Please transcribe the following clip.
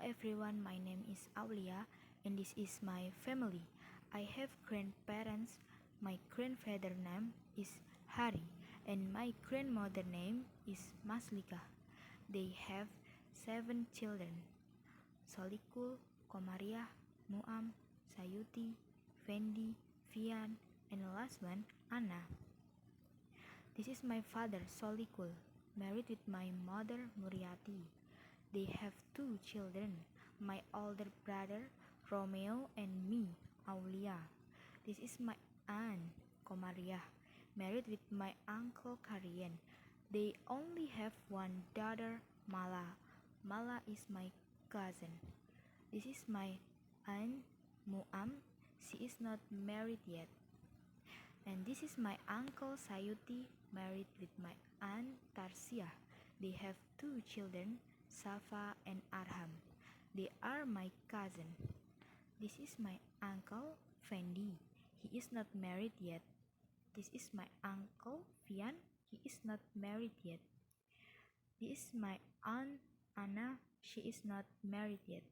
everyone, my name is Aulia and this is my family. I have grandparents. My grandfather name is Hari and my grandmother name is Maslika. They have 7 children: Solikul, Komariah, Muam, Sayuti, Fendi, Fian, and the last one, Anna. This is my father, Solikul, married with my mother, Muriati. They have 2 children, my older brother, Romeo, and me, Aulia. This is my aunt, Komariah, married with my uncle, Karian. They only have one daughter, Mala. Mala is my cousin. This is my aunt, Muam. She is not married yet. And this is my uncle Sayuti, married with my aunt Tarsia. They have 2 children, Safa and Arham. They are my cousin. This is my uncle Fendi. He is not married yet. This is my uncle Fian. He is not married yet. This is my aunt Anna. She is not married yet.